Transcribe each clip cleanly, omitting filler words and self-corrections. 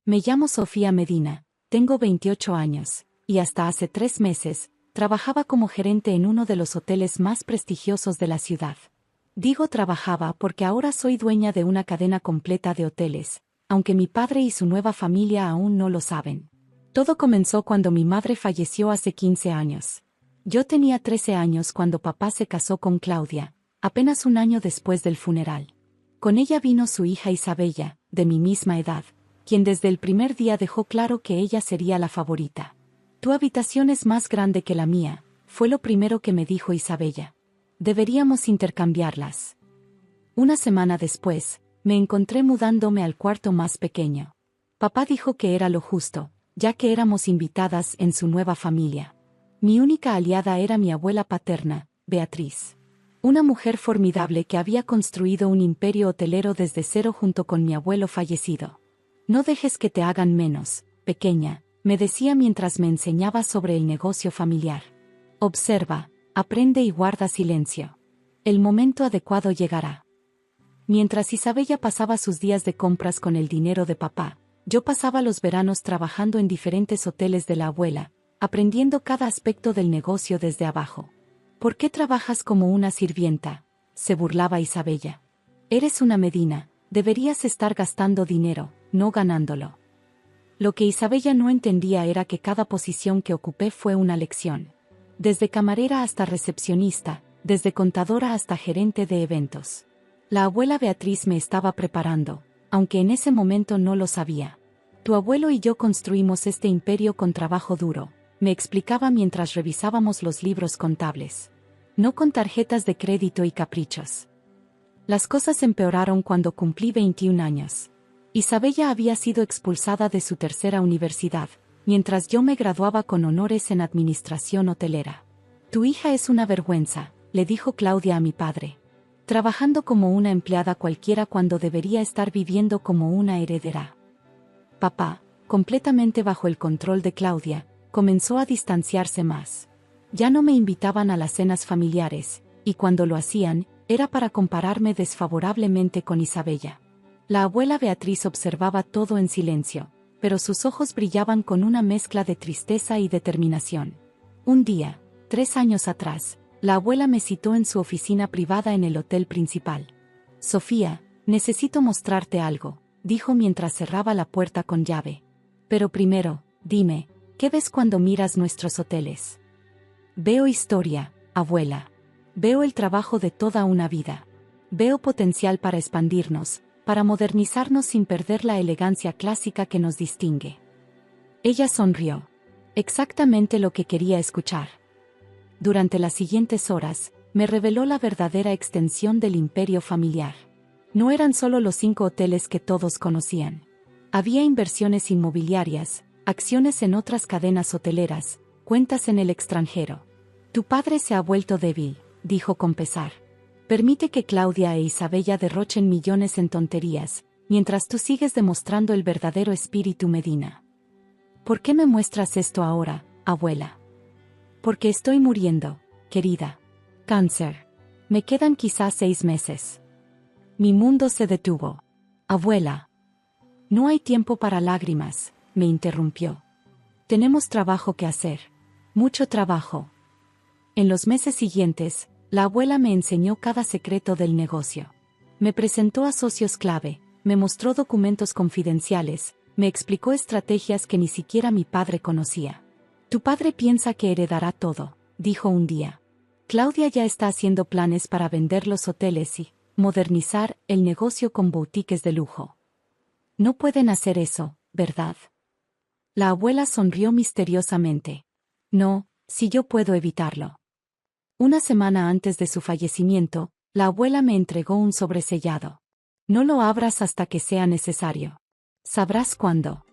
Me llamo Sofía Medina, tengo 28 años, y hasta hace 3 meses, trabajaba como gerente en uno de los hoteles más prestigiosos de la ciudad. Digo trabajaba porque ahora soy dueña de una cadena completa de hoteles, aunque mi padre y su nueva familia aún no lo saben. Todo comenzó cuando mi madre falleció hace 15 años. Yo tenía 13 años cuando papá se casó con Claudia, apenas un año después del funeral. Con ella vino su hija Isabella, de mi misma edad, quien desde el primer día dejó claro que ella sería la favorita. Tu habitación es más grande que la mía, fue lo primero que me dijo Isabella. Deberíamos intercambiarlas. Una semana después, me encontré mudándome al cuarto más pequeño. Papá dijo que era lo justo, ya que éramos invitadas en su nueva familia. Mi única aliada era mi abuela paterna, Beatriz. Una mujer formidable que había construido un imperio hotelero desde cero junto con mi abuelo fallecido. No dejes que te hagan menos, pequeña, me decía mientras me enseñaba sobre el negocio familiar. Observa, aprende y guarda silencio. El momento adecuado llegará. Mientras Isabella pasaba sus días de compras con el dinero de papá, yo pasaba los veranos trabajando en diferentes hoteles de la abuela, aprendiendo cada aspecto del negocio desde abajo. ¿Por qué trabajas como una sirvienta?, se burlaba Isabella. Eres una Medina, deberías estar gastando dinero, no ganándolo. Lo que Isabella no entendía era que cada posición que ocupé fue una lección. Desde camarera hasta recepcionista, desde contadora hasta gerente de eventos. La abuela Beatriz me estaba preparando, aunque en ese momento no lo sabía. Tu abuelo y yo construimos este imperio con trabajo duro, me explicaba mientras revisábamos los libros contables. No con tarjetas de crédito y caprichos. Las cosas empeoraron cuando cumplí 21 años. Isabella había sido expulsada de su tercera universidad, mientras yo me graduaba con honores en administración hotelera. Tu hija es una vergüenza, le dijo Claudia a mi padre. Trabajando como una empleada cualquiera cuando debería estar viviendo como una heredera. Papá, completamente bajo el control de Claudia, comenzó a distanciarse más. Ya no me invitaban a las cenas familiares, y cuando lo hacían, era para compararme desfavorablemente con Isabella. La abuela Beatriz observaba todo en silencio, pero sus ojos brillaban con una mezcla de tristeza y determinación. Un día, 3 años atrás, la abuela me citó en su oficina privada en el hotel principal. Sofía, necesito mostrarte algo, dijo mientras cerraba la puerta con llave. Pero primero, dime, ¿qué ves cuando miras nuestros hoteles? Veo historia, abuela. Veo el trabajo de toda una vida. Veo potencial para expandirnos, para modernizarnos sin perder la elegancia clásica que nos distingue. Ella sonrió. Exactamente lo que quería escuchar. Durante las siguientes horas, me reveló la verdadera extensión del imperio familiar. No eran solo los 5 hoteles que todos conocían. Había inversiones inmobiliarias, acciones en otras cadenas hoteleras, cuentas en el extranjero. Tu padre se ha vuelto débil, dijo con pesar. Permite que Claudia e Isabella derrochen millones en tonterías, mientras tú sigues demostrando el verdadero espíritu Medina. ¿Por qué me muestras esto ahora, abuela? Porque estoy muriendo, querida. Cáncer. Me quedan quizás 6 meses. Mi mundo se detuvo. Abuela. No hay tiempo para lágrimas, me interrumpió. Tenemos trabajo que hacer. Mucho trabajo. En los meses siguientes, la abuela me enseñó cada secreto del negocio. Me presentó a socios clave, me mostró documentos confidenciales, me explicó estrategias que ni siquiera mi padre conocía. Tu padre piensa que heredará todo, dijo un día. Claudia ya está haciendo planes para vender los hoteles y modernizar el negocio con boutiques de lujo. No pueden hacer eso, ¿verdad? La abuela sonrió misteriosamente. No, si yo puedo evitarlo. Una semana antes de su fallecimiento, la abuela me entregó un sobresellado. No lo abras hasta que sea necesario. Sabrás cuándo.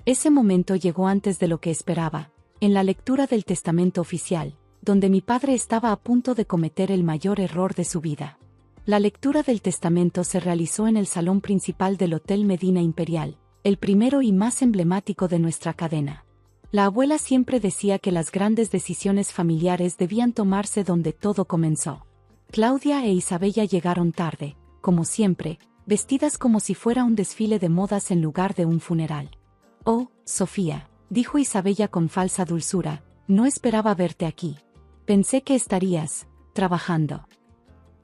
Ese momento llegó antes de lo que esperaba, en la lectura del testamento oficial, donde mi padre estaba a punto de cometer el mayor error de su vida. La lectura del testamento se realizó en el salón principal del Hotel Medina Imperial, el primero y más emblemático de nuestra cadena. La abuela siempre decía que las grandes decisiones familiares debían tomarse donde todo comenzó. Claudia e Isabella llegaron tarde, como siempre, vestidas como si fuera un desfile de modas en lugar de un funeral. «Oh, Sofía», dijo Isabella con falsa dulzura, «no esperaba verte aquí. Pensé que estarías trabajando».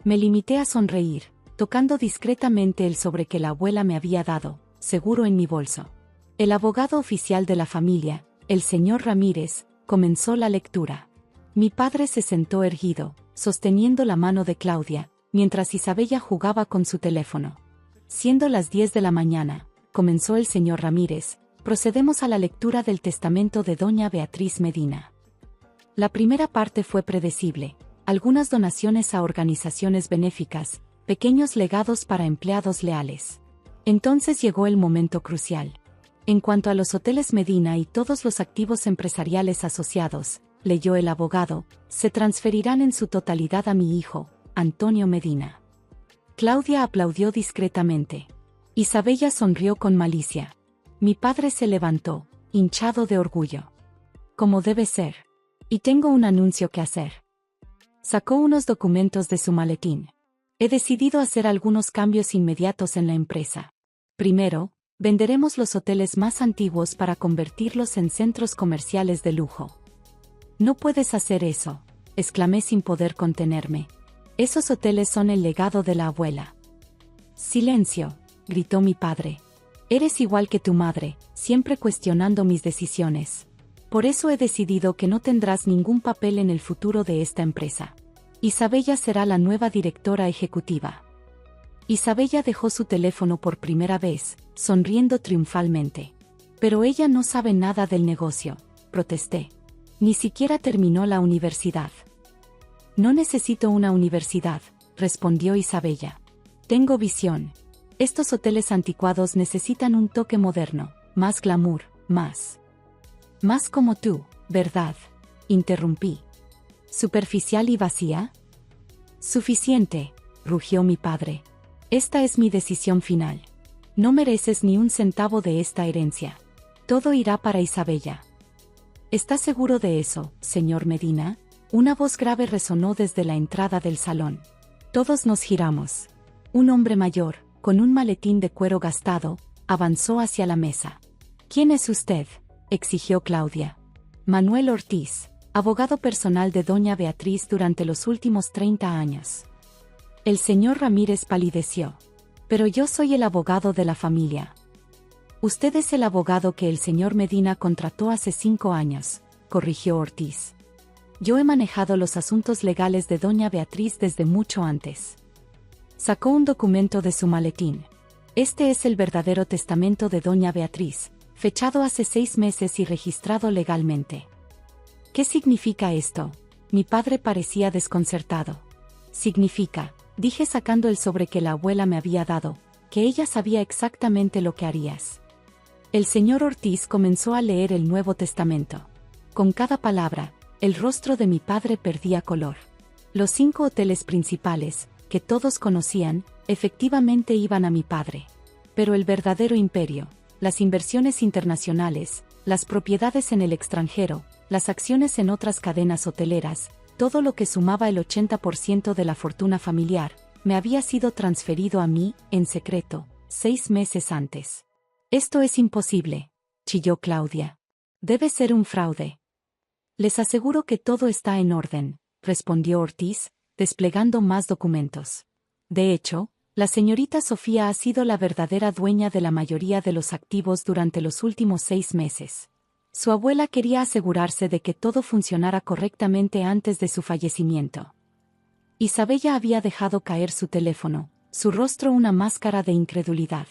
Me limité a sonreír, tocando discretamente el sobre que la abuela me había dado, seguro en mi bolso. El abogado oficial de la familia, el señor Ramírez, comenzó la lectura. Mi padre se sentó erguido, sosteniendo la mano de Claudia, mientras Isabella jugaba con su teléfono. Siendo las 10 de la mañana, comenzó el señor Ramírez, procedemos a la lectura del testamento de doña Beatriz Medina. La primera parte fue predecible, algunas donaciones a organizaciones benéficas, pequeños legados para empleados leales. Entonces llegó el momento crucial. En cuanto a los hoteles Medina y todos los activos empresariales asociados, leyó el abogado, se transferirán en su totalidad a mi hijo, Antonio Medina. Claudia aplaudió discretamente. Isabella sonrió con malicia. Mi padre se levantó, hinchado de orgullo. Como debe ser. Y tengo un anuncio que hacer. Sacó unos documentos de su maletín. He decidido hacer algunos cambios inmediatos en la empresa. Primero, venderemos los hoteles más antiguos para convertirlos en centros comerciales de lujo. No puedes hacer eso, exclamé sin poder contenerme. Esos hoteles son el legado de la abuela. Silencio, gritó mi padre. Eres igual que tu madre, siempre cuestionando mis decisiones. Por eso he decidido que no tendrás ningún papel en el futuro de esta empresa. Isabella será la nueva directora ejecutiva. Isabella dejó su teléfono por primera vez, sonriendo triunfalmente. Pero ella no sabe nada del negocio, protesté. Ni siquiera terminó la universidad. No necesito una universidad, respondió Isabella. Tengo visión. Estos hoteles anticuados necesitan un toque moderno, más glamour, más como tú, ¿verdad? Interrumpí. ¿Superficial y vacía? Suficiente, rugió mi padre. Esta es mi decisión final. No mereces ni un centavo de esta herencia. Todo irá para Isabella. ¿Estás seguro de eso, señor Medina? Una voz grave resonó desde la entrada del salón. Todos nos giramos. Un hombre mayor, con un maletín de cuero gastado, avanzó hacia la mesa. ¿Quién es usted?, exigió Claudia. Manuel Ortiz, abogado personal de doña Beatriz durante los últimos 30 años. El señor Ramírez palideció. Pero yo soy el abogado de la familia. Usted es el abogado que el señor Medina contrató hace 5 años, corrigió Ortiz. Yo he manejado los asuntos legales de doña Beatriz desde mucho antes. Sacó un documento de su maletín. Este es el verdadero testamento de doña Beatriz, fechado hace 6 meses y registrado legalmente. ¿Qué significa esto? Mi padre parecía desconcertado. Significa, dije sacando el sobre que la abuela me había dado, que ella sabía exactamente lo que harías. El señor Ortiz comenzó a leer el Nuevo Testamento. Con cada palabra, el rostro de mi padre perdía color. Los 5 hoteles principales, que todos conocían, efectivamente iban a mi padre. Pero el verdadero imperio, las inversiones internacionales, las propiedades en el extranjero, las acciones en otras cadenas hoteleras, todo lo que sumaba el 80% de la fortuna familiar, me había sido transferido a mí, en secreto, 6 meses antes. Esto es imposible, chilló Claudia. Debe ser un fraude. Les aseguro que todo está en orden, respondió Ortiz, desplegando más documentos. De hecho, la señorita Sofía ha sido la verdadera dueña de la mayoría de los activos durante los últimos 6 meses. Su abuela quería asegurarse de que todo funcionara correctamente antes de su fallecimiento. Isabella había dejado caer su teléfono, su rostro una máscara de incredulidad.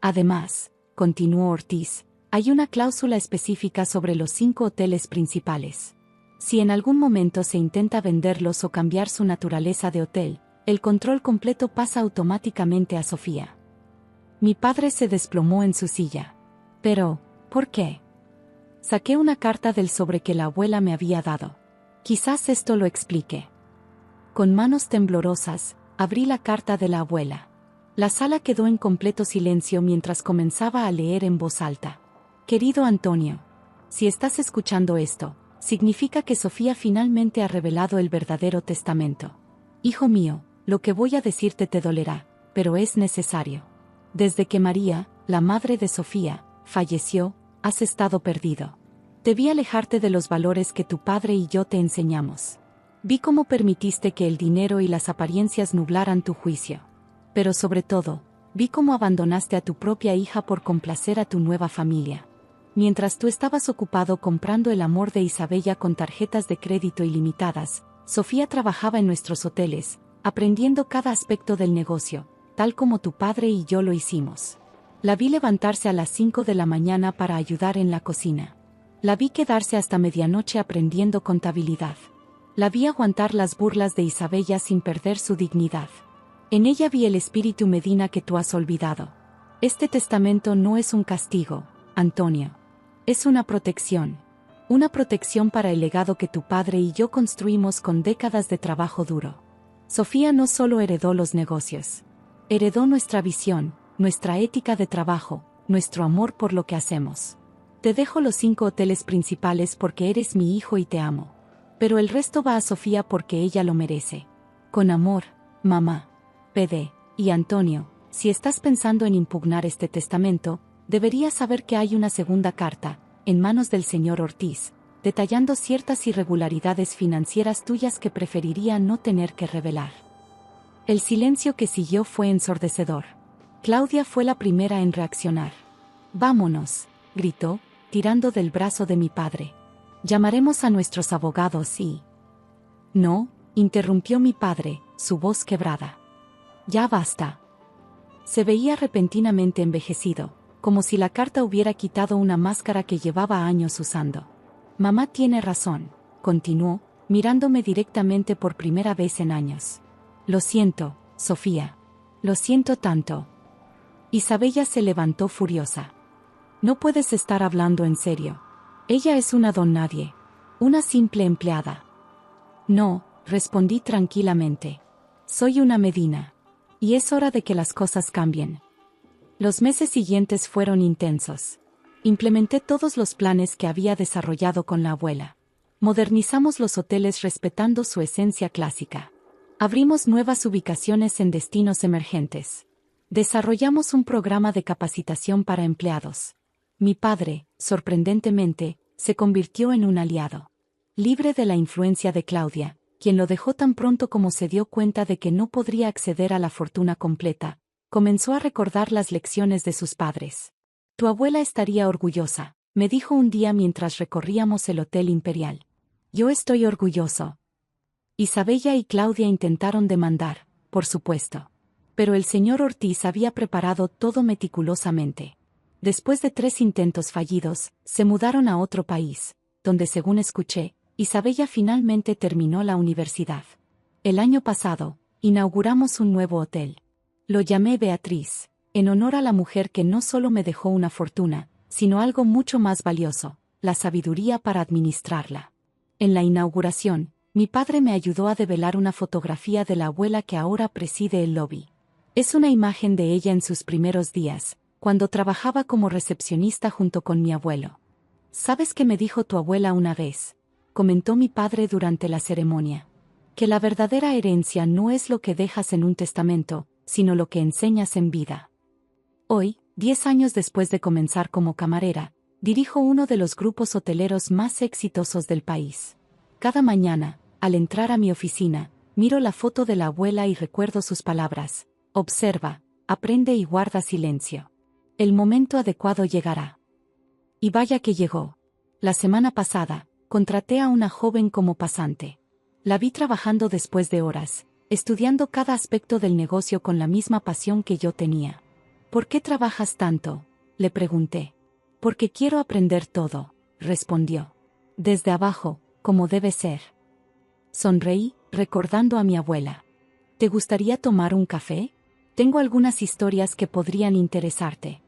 Además, continuó Ortiz, hay una cláusula específica sobre los 5 hoteles principales. Si en algún momento se intenta venderlos o cambiar su naturaleza de hotel, el control completo pasa automáticamente a Sofía. Mi padre se desplomó en su silla. Pero, ¿por qué? Saqué una carta del sobre que la abuela me había dado. Quizás esto lo explique. Con manos temblorosas, abrí la carta de la abuela. La sala quedó en completo silencio mientras comenzaba a leer en voz alta. Querido Antonio, si estás escuchando esto, significa que Sofía finalmente ha revelado el verdadero testamento. Hijo mío, lo que voy a decirte te dolerá, pero es necesario. Desde que María, la madre de Sofía, falleció, has estado perdido. Debí alejarte de los valores que tu padre y yo te enseñamos. Vi cómo permitiste que el dinero y las apariencias nublaran tu juicio. Pero sobre todo, vi cómo abandonaste a tu propia hija por complacer a tu nueva familia. Mientras tú estabas ocupado comprando el amor de Isabella con tarjetas de crédito ilimitadas, Sofía trabajaba en nuestros hoteles, aprendiendo cada aspecto del negocio, tal como tu padre y yo lo hicimos. La vi levantarse a las 5 de la mañana para ayudar en la cocina. La vi quedarse hasta medianoche aprendiendo contabilidad. La vi aguantar las burlas de Isabella sin perder su dignidad. En ella vi el espíritu Medina que tú has olvidado. Este testamento no es un castigo, Antonio. Es una protección. Una protección para el legado que tu padre y yo construimos con décadas de trabajo duro. Sofía no solo heredó los negocios. Heredó nuestra visión, nuestra ética de trabajo, nuestro amor por lo que hacemos. Te dejo los 5 hoteles principales porque eres mi hijo y te amo. Pero el resto va a Sofía porque ella lo merece. Con amor, mamá. PD. Y Antonio, si estás pensando en impugnar este testamento, deberías saber que hay una segunda carta, en manos del señor Ortiz, detallando ciertas irregularidades financieras tuyas que preferiría no tener que revelar. El silencio que siguió fue ensordecedor. Claudia fue la primera en reaccionar. Vámonos, gritó, tirando del brazo de mi padre. Llamaremos a nuestros abogados y... No, interrumpió mi padre, su voz quebrada. Ya basta. Se veía repentinamente envejecido, como si la carta hubiera quitado una máscara que llevaba años usando. Mamá tiene razón, continuó, mirándome directamente por primera vez en años. Lo siento, Sofía. Lo siento tanto. Isabella se levantó furiosa. No puedes estar hablando en serio. Ella es una don nadie. Una simple empleada. No, respondí tranquilamente. Soy una Medina. Y es hora de que las cosas cambien. Los meses siguientes fueron intensos. Implementé todos los planes que había desarrollado con la abuela. Modernizamos los hoteles respetando su esencia clásica. Abrimos nuevas ubicaciones en destinos emergentes. Desarrollamos un programa de capacitación para empleados. Mi padre, sorprendentemente, se convirtió en un aliado. Libre de la influencia de Claudia, quien lo dejó tan pronto como se dio cuenta de que no podría acceder a la fortuna completa, comenzó a recordar las lecciones de sus padres. Tu abuela estaría orgullosa, me dijo un día mientras recorríamos el Hotel Imperial. Yo estoy orgulloso. Isabella y Claudia intentaron demandar, por supuesto. Pero el señor Ortiz había preparado todo meticulosamente. Después de 3 intentos fallidos, se mudaron a otro país, donde según escuché, Isabella finalmente terminó la universidad. El año pasado, inauguramos un nuevo hotel. Lo llamé Beatriz, en honor a la mujer que no solo me dejó una fortuna, sino algo mucho más valioso, la sabiduría para administrarla. En la inauguración, mi padre me ayudó a develar una fotografía de la abuela que ahora preside el lobby. Es una imagen de ella en sus primeros días, cuando trabajaba como recepcionista junto con mi abuelo. ¿Sabes qué me dijo tu abuela una vez?, comentó mi padre durante la ceremonia. Que la verdadera herencia no es lo que dejas en un testamento, sino lo que enseñas en vida. Hoy, 10 años después de comenzar como camarera, dirijo uno de los grupos hoteleros más exitosos del país. Cada mañana, al entrar a mi oficina, miro la foto de la abuela y recuerdo sus palabras. Observa, aprende y guarda silencio. El momento adecuado llegará. Y vaya que llegó. La semana pasada, contraté a una joven como pasante. La vi trabajando después de horas, estudiando cada aspecto del negocio con la misma pasión que yo tenía. ¿Por qué trabajas tanto?, le pregunté. Porque quiero aprender todo, respondió. Desde abajo, como debe ser. Sonreí, recordando a mi abuela. ¿Te gustaría tomar un café? Tengo algunas historias que podrían interesarte.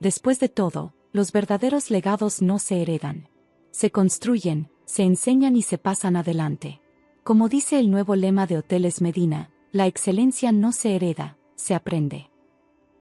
Después de todo, los verdaderos legados no se heredan. Se construyen, se enseñan y se pasan adelante. Como dice el nuevo lema de Hoteles Medina, la excelencia no se hereda, se aprende.